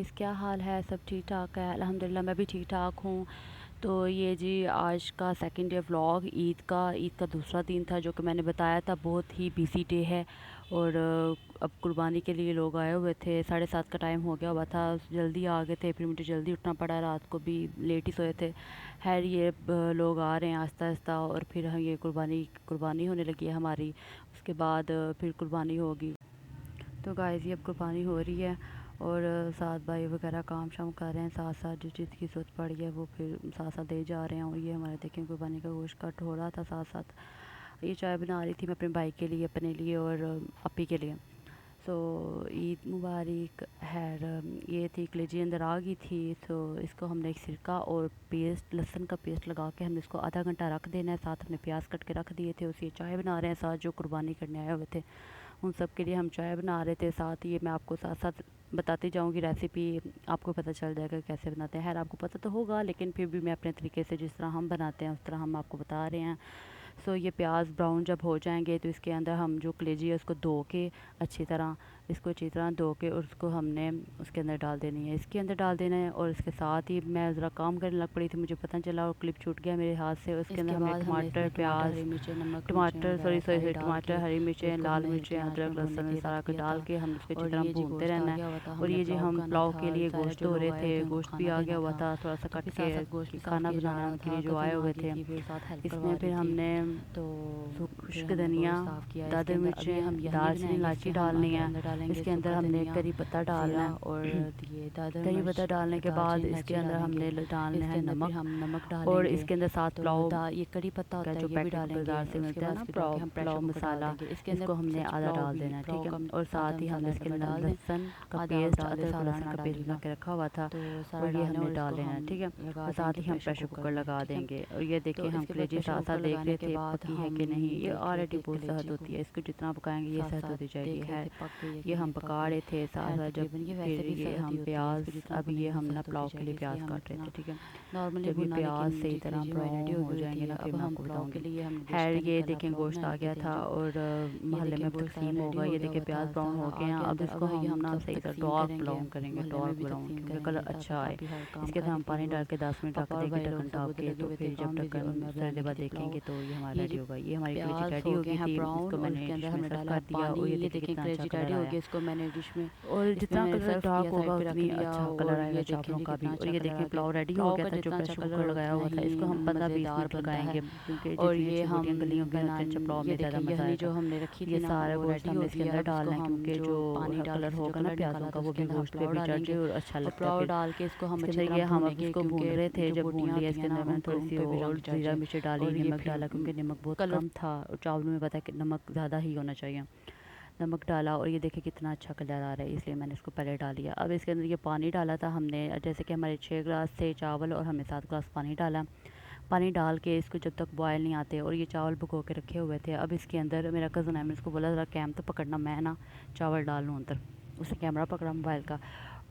इस क्या हाल है? सब ठीक ठाक है? अल्हम्दुलिल्लाह मैं भी ठीक ठाक हूँ। तो ये जी आज का सेकंड डे व्लॉग ईद का दूसरा दिन था, जो कि मैंने बताया था बहुत ही बिजी डे है। और अब कुर्बानी के लिए लोग आए हुए थे। 7:30 का टाइम हो गया हुआ था, जल्दी आ गए थे, फिर मुझे जल्दी उठना पड़ा, रात को भी लेट ही सोए थे। खैर ये लोग आ रहे हैं आहिस्ता आहिस्ता, और फिर हम ये कुर्बानी होने लगी है हमारी। उसके बाद फिर कुर्बानी होगी। तो गाइस ये अब कुर्बानी हो रही है, और साथ भाई वगैरह काम शाम कर रहे हैं, साथ साथ जो चीज़ की ज़रूरत पड़ी है वो फिर साथ साथ दे जा रहे हैं। और ये हमारे देखें कुर्बानी का गोश्त कट हो रहा था, साथ साथ ये चाय बना रही थी मैं अपने भाई के लिए, अपने लिए और अपी के लिए। सो ईद मुबारक। खैर ये थी कलेजी अंदर आ गई थी, तो इसको हमने एक सिरका और पेस्ट, लहसुन का पेस्ट लगा के हमने इसको आधा घंटा रख देना है। साथ हमने प्याज कट के रख दिए थे, उसी चाय बना रहे हैं साथ जो कुर्बानी करने आए हुए थे उन सब के लिए हम चाय बना रहे थे। साथ ये मैं आपको साथ साथ बताती जाऊंगी रेसिपी, आपको पता चल जाएगा कैसे बनाते हैं। खैर आपको पता तो होगा, लेकिन फिर भी मैं अपने तरीके से जिस तरह हम बनाते हैं उस तरह हम आपको बता रहे हैं। सो ये प्याज ब्राउन जब हो जाएंगे तो इसके अंदर हम जो कलेजी है उसको धो के अच्छी तरह धो के, और उसको हमने उसके अंदर डाल देनी है, इसके अंदर डाल देना है। और इसके साथ ही मैं ज़रा काम करने लग पड़ी थी, मुझे पता नहीं चला और क्लिप छूट गया मेरे हाथ से। उसके अंदर इसके हमने बाद हमने टमाटर, इसमें टमाटर, प्याज, हरी मिर्चें, नमक, मिर्चें टमाटर वगैरह सॉरी सॉरी सारी सॉरी डाल टमाटर, के हरी फिर मिर्चें, उसको लाल हमने मिर्चें, गैस में अदरक, भूनने के लहसुन लिए सारा रख कुछ दिया डाल था। के हमने उसको अच्छी और तरह ये जी भूनते गोश्त आ रहना है। गया हुआ था, और हमने ये जी पुलाव हम खाना पुलाव था। के लिए ज़ाहिर गोश्त जो धो लोग रहे आए थे, थे उनको गोश्त भी खाना आ गया देना हुआ था, था, थोड़ा सा तो कट फिर के साथ साथ गोश्त भी साफ़ खाना किया जा बनाने रहा के था। लिए जो कभी आए माँ हुए जी थे। थी फिर साथ हेल्प इसमें करवा रही फिर थी। हमने तो फिर खुश्क हमने धनिया, गोश्त साफ़ किया। इसके दादर अंदर अभी मिर्चें, हम यही दालचीनी, बनाएंगे। इलायची इसके हम डालनी है। अंदर डालेंगे इसके अंदर सूखा हमने धनिया, करी पत्ता डालना ज़ीरा है। और ये दादर करी पत्ता मिर्च, डालने के बाद दालचीनी, इसके इलायची अंदर डालेंगे। हमने डालना इसके है अंदर फिर नमक। हम नमक और डालेंगे। इसके अंदर साथ तो पुलाव ये कड़ी पत्ता का होता है, जो ये भी पैकेट डालेंगे। बाज़ार से उसके मिलता है बाद ना, इसको डाल के पुलाव हम पुलाव प्रेशर कुकर डाल मसाला, देंगे। इसके अंदर इसको हमने सच आधा पुलाव डाल भी देना है, पुलाव ठीक है। कम और आधा साथ ही मसाला हमने ऐसा इसके मैं अंदर डाल दें, लहसुन का आधा आप पेस्ट, डाल दें, अदरक और सारा लहसुन ना का पेस्ट बना डालिएगा। के रखा हुआ था, तो और सारा ये डालें हमने और डाल इसको लेना है, हम ठीक है। लगा और साथ देंगे ही हम प्रेशर प्रेशर कुकर कुकर में, लगा ठीक है। देंगे। और ये तो देखिए हम इसके बाद कलेजी प्रेशर साथ साथ कुकर देख लगाने रहे के थे बाद पकी है हम कि नहीं। ये देख रहे ऑलरेडी थे बहुत सहद कलेजी को, होती है, इसको जितना पकाएंगे ये साथ सहद साथ होती जाएगी। देख रहे है थे पक गई है ये कि नहीं हम पक पका गई। रहे थे साथ खैर साथ, जब तकरीबन ये फिर वैसे भी ये सहद ही हम होती है, प्याज, इसको जितना अब ये भुनेंगे हम ना सहद होती पुलाव के लिए जाएगी। इसलिए प्याज हम काट रहे इतना थे, ठीक है। नॉर्मली जब ये भुना, प्याज लेकिन सही जी तरह कलेजी हमारी रेडी ब्राउन हो हो गई होती जाएंगे है। ना, अब फिर मैं हम आपको पुलाव के बताऊंगी। लिए हमने डिश खैर का ये निकाला, देखें पुलाव गोश्त आ बनाने के गया लिए था, जो और ये मोहल्ले देखें में गोश्त सारा तकसीम रेडी होगा। हो ये गया देखिए हुआ था प्याज ब्राउन हो सारा गए आ हैं। गया अब अंदर। इसको अब ये हम हम ना सब सही तरह तकसीम डार्क करेंगे, ब्राउन करेंगे, मोहल्ले में डार्क भी ब्राउन, तकसीम क्योंकि करेंगे, कलर ताकि अच्छा आए। भाभी हर काम इसके अंदर हम करे। फिर पानी वो डाल के 10 मिनट रख पापा और देंगे भाई लोग ढक्कन सब ढाँप उधर के। लगे तो हुए थे फिर जब काम भी, और ढक्कन मैं थोड़ी देर बनाने के बाद लिए पुलाव। देखेंगे तो ये हमारा ये रेडी जी होगा। ये हमारी कलेजी प्याज रेडी हो हो गए गई हैं थी, ब्राउन, इसको और मैंने इसके अंदर डिश में हमने सर्व डाला है कर दिया, पानी। और ये ये देखिए देखें कितना अच्छा कलेजी कलर रेडी हो आया। गई। इसको मैंने डिश में, और इसमें जितना मैंने कलर सर्व डार्क किया, होगा साइड पे रख उतनी दिया। अच्छा कलर और आएगा ये देखें चावलों जी का भी। कितना और अच्छा ये कलर देखिए आ गया। पुलाव रेडी हो पुलाव गया का था, जो जितना अच्छा प्रेशर कलर कुकर लगाया उतना हुआ था। ही इसको हम 15-20 मज़ेदार मिनट बनता है। लगाएंगे, क्योंकि और जितनी ये अच्छी हम बोटियाँ गली होंगी उतने अच्छा पुलाव ये में ज़्यादा देखें मज़ा यखनी आएगा। जो हमने रखी थी ये ना सारा वो गोश्त रेडी हमने हो इसके गई है। अंदर अब इसको डालना है, हम क्योंकि जो जो पानी डाल के कलर फिर जो होगा ना कलर प्याज़ों निकाला का था वो उसके भी अंदर हम गोश्त पे पुलाव भी चढ़ डालेंगे। जाए और अच्छा और लगता है पुलाव फिर। डाल के इसको हम इसके अच्छी अंदर तरह ये हम अब भूनेंगे, इसको भून क्योंकि रहे थे, जो जब भून बोटियाँ लिया होती इसके हैं ना अंदर मैंने थोड़ी सी उन पे भी और रंग चढ़ जीरा जाए। मिर्च डाली, और ये नमक फिर डाला, क्योंकि नमक बहुत कलर कम था और चावलों में पता है कि नमक ज़्यादा ही होना चाहिए। नमक डाला, और ये देखिए कितना अच्छा कलर आ रहा है, इसलिए मैंने इसको पहले डाल दिया। अब इसके अंदर ये पानी डाला था हमने, जैसे कि हमारे 6 गिलास थे चावल और हमने 7 गिलास पानी डाला। पानी डाल के इसको जब तक बॉयल नहीं आते, और ये चावल भिगो के रखे हुए थे। अब इसके अंदर मेरा कज़न है, मैंने उसको बोला ज़रा कैम तो पकड़ना, मैं ना चावल डाल लूँ अंदर। उसने कैमरा पकड़ा मोबाइल का,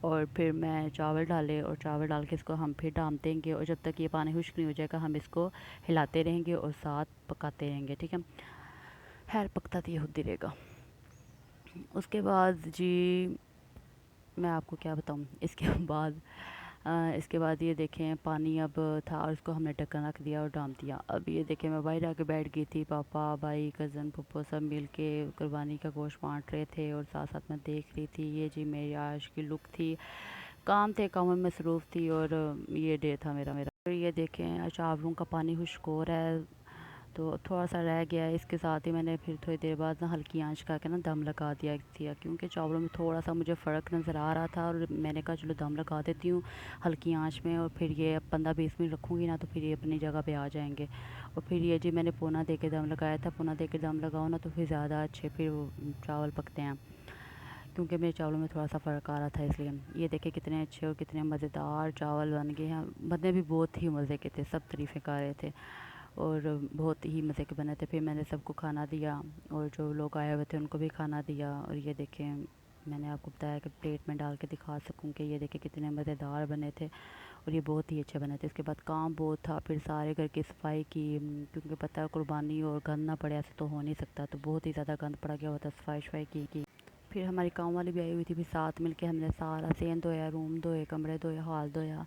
और फिर मैं चावल डाले, और चावल डाल के इसको हम फिर डाल देंगे। और जब तक ये पानी खुश्क नहीं हो जाएगा हम इसको हिलाते रहेंगे और साथ पकाते रहेंगे, ठीक है। खैर पकता तो ये होती रहेगा। उसके बाद जी मैं आपको क्या बताऊँ इसके बाद इसके बाद ये देखें पानी अब था, और उसको हमने ढक्कन रख दिया और डाल दिया। अब ये देखें मैं बाहर आके बैठ गई थी, पापा भाई कज़न पप्पो सब मिल के कुर्बानी का गोश्त बांट रहे थे, और साथ साथ मैं देख रही थी। ये जी मेरी आज की लुक थी, काम थे, काम में मसरूफ़ थी, और ये डे था मेरा मेरा और ये देखें चावलों का पानी खुश्क हो रहा है, तो थोड़ा सा रह गया है। इसके साथ ही मैंने फिर थोड़ी देर बाद ना हल्की आंच करके ना दम लगा दिया थी, क्योंकि चावलों में थोड़ा सा मुझे फ़र्क नज़र आ रहा था, और मैंने कहा चलो दम लगा देती हूँ हल्की आंच में, और फिर ये 15-20 मिनट रखूँगी ना तो फिर ये अपनी जगह पे आ जाएंगे। और फिर ये जी मैंने पौना दे के दम लगाया था, पौना दे के दम लगाओ ना तो फिर ज़्यादा अच्छे फिर वो चावल पकते हैं, क्योंकि मेरे चावलों में थोड़ा सा फ़र्क आ रहा था इसलिए। ये देखे कितने अच्छे और कितने मज़ेदार चावल बन गए हैं, बनने भी बहुत ही मज़े के थे, सब तारीफ़ें कर रहे थे और बहुत ही मज़े के बने थे। फिर मैंने सबको खाना दिया, और जो लोग आए हुए थे उनको भी खाना दिया। और ये देखें मैंने आपको बताया कि प्लेट में डाल के दिखा सकूं कि ये देखें कितने मज़ेदार बने थे, और ये बहुत ही अच्छे बने थे। इसके बाद काम बहुत था, फिर सारे घर की सफाई की, क्योंकि पता है कुर्बानी और गंद ना पड़े ऐसे तो हो नहीं सकता, तो बहुत ही ज़्यादा गंद पड़ा गया हुआ था, सफाई शफाई की। फिर हमारी काम वाली भी आई हुई थी, फिर साथ मिलके हमने सारा सेन धोया, रूम धोए, कमरे धोए, हॉल धोया,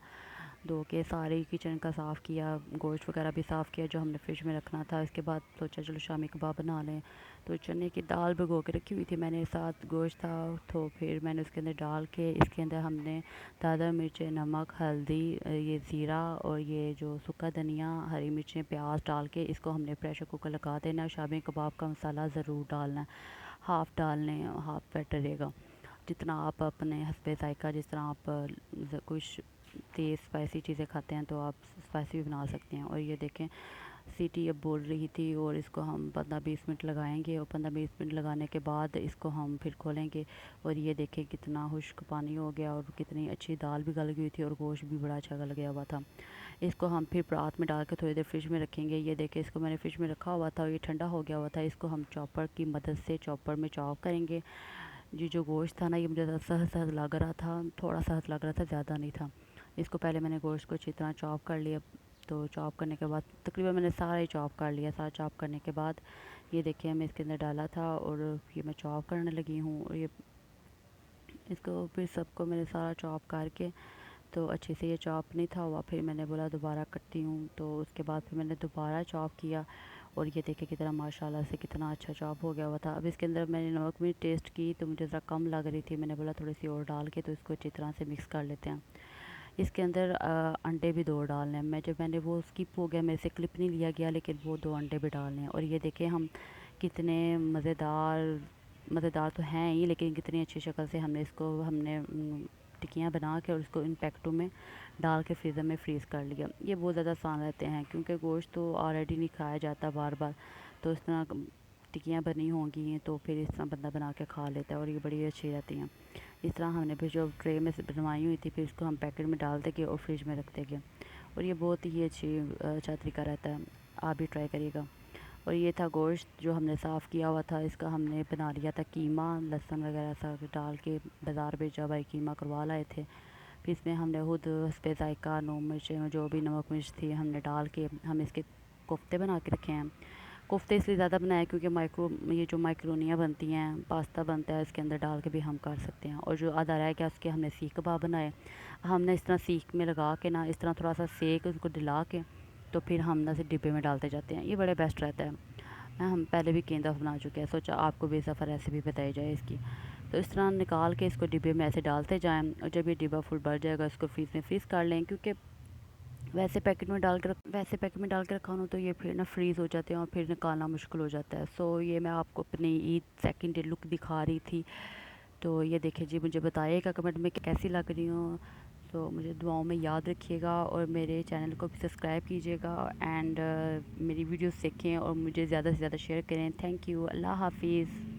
धो के सारे किचन का साफ़ किया, गोश्त वगैरह भी साफ़ किया जो हमने फ्रिज में रखना था। इसके बाद सोचा चलो शामी कबाब बना लें, तो चने की दाल भिगो के रखी हुई थी मैंने, साथ गोश्त था, तो फिर मैंने उसके अंदर डाल के इसके अंदर हमने दादर मिर्चें, नमक, हल्दी, ये ज़ीरा और ये जो सूखा धनिया, हरी मिर्चें, प्याज डाल के इसको हमने प्रेशर कुकर लगा देना। शामी कबाब का मसाला ज़रूर डालना है, हाफ़ डालने, हाफ़ बेटर रहेगा। जितना आप अपने हस्बे ज़ायका, जिस तरह आप कुछ तेज़ स्पाइसी चीज़ें खाते हैं तो आप स्पाइसी भी बना सकते हैं। और ये देखें सीटी अब बोल रही थी और इसको हम 15-20 मिनट लगाएंगे, और 15-20 मिनट लगाने के बाद इसको हम फिर खोलेंगे। और ये देखें कितना खुश्क पानी हो गया और कितनी अच्छी दाल भी गल गई थी और गोश्त भी बड़ा अच्छा गल गया हुआ था। इसको हम फिर परात में डाल के थोड़ी देर फ्रिज में रखेंगे। ये देखें इसको मैंने फ्रिज में रखा हुआ था और ये ठंडा हो गया हुआ था। इसको हम चॉपर की मदद से चॉपर में चॉप करेंगे। जी जो गोश्त था ना, ये मुझे सहज सहज लग रहा था, थोड़ा सहज लग रहा था, ज़्यादा नहीं था। इसको पहले मैंने गोश्त को अच्छी तरह चॉप कर लिया, तो चॉप करने के बाद तकरीबन मैंने सारा ही चॉप कर लिया। सारा चॉप करने के बाद ये देखिए मैं इसके अंदर डाला था और ये मैं चॉप करने लगी हूँ। और ये इसको फिर सबको मैंने सारा चॉप करके, तो अच्छे से ये चॉप नहीं था हुआ, फिर मैंने बोला दोबारा करती हूँ, तो उसके बाद फिर मैंने दोबारा चॉप किया। और ये देखे कितना माशाल्लाह से कितना अच्छा चॉप हो गया हुआ था। अब इसके अंदर मैंने नमक भी टेस्ट की तो मुझे ज़रा कम लग रही थी, मैंने बोला थोड़ी सी और डाल के तो इसको अच्छी तरह से मिक्स कर लेते हैं। इसके अंदर अंडे भी 2 डालने हैं। मैंने वो स्किप हो गया, मेरे से क्लिप नहीं लिया गया, लेकिन वो 2 अंडे भी डालने हैं। और ये देखें हम कितने मज़ेदार मज़ेदार तो हैं ही, लेकिन कितनी अच्छी शक्ल से हमने टिक्कियाँ बना के और उसको इन पैकेटों में डाल के फ्रीज़र में फ्रीज़ कर लिया। ये बहुत ज़्यादा आसान रहते हैं क्योंकि गोश्त तो ऑलरेडी नहीं खाया जाता बार बार, तो इस तरह टिक्कियाँ बनी होंगी तो फिर इस तरह बंदा बना के खा लेता है और ये बड़ी अच्छी रहती हैं। इस तरह हमने फिर जो ट्रे में से बनवाई हुई थी फिर इसको हम पैकेट में डाल देंगे और फ्रिज में रख देंगे। और ये बहुत ही अच्छा तरीका रहता है, आप भी ट्राई करिएगा। और ये था गोश्त जो हमने साफ़ किया हुआ था, इसका हमने बना लिया था कीमा, लहसुन वगैरह सब डाल के बाज़ार भेजा भाई कीमा करवा लाए थे। फिर इसमें हमने खुद हस्बे ज़ायका नून मिर्चें जो भी नमक मिर्च थी हमने डाल के हम इसके कोफ्ते बना के रखे हैं। कोफ्ते इसलिए ज़्यादा बनाए क्योंकि ये जो माइक्रोनियाँ बनती हैं, पास्ता बनता है, इसके अंदर डाल के भी हम कर सकते हैं। और जो आधा रह गया उसके हमने सीख कबाब बनाए। हमने इस तरह सीख में लगा के ना, इस तरह थोड़ा सा सेक उसको दिला के, तो फिर हम ना से डिब्बे में डालते जाते हैं। ये बड़े बेस्ट रहता है ना, हम पहले भी कई दफ़ा बना चुके हैं, सोचा आपको भी इस दफ़ा रेसिपी बताई जाए इसकी। तो इस तरह निकाल के इसको डिब्बे में ऐसे डालते जाएँ और जब ये डिब्बा फुल भर जाएगा इसको फ्रीज़ में फ्रीज़ कर लें, क्योंकि वैसे पैकेट में डाल के रखा हो तो ये फिर ना फ्रीज़ हो जाते हैं और फिर निकालना मुश्किल हो जाता है। सो ये मैं आपको अपनी ईद सेकंड डे लुक दिखा रही थी। तो ये देखिए जी, मुझे बताइएगा कमेंट में कि कैसी लग रही हूँ। तो मुझे दुआओं में याद रखिएगा और मेरे चैनल को भी सब्सक्राइब कीजिएगा एंड मेरी वीडियोस देखें और मुझे ज़्यादा से ज़्यादा शेयर करें। थैंक यू, अल्लाह हाफिज़।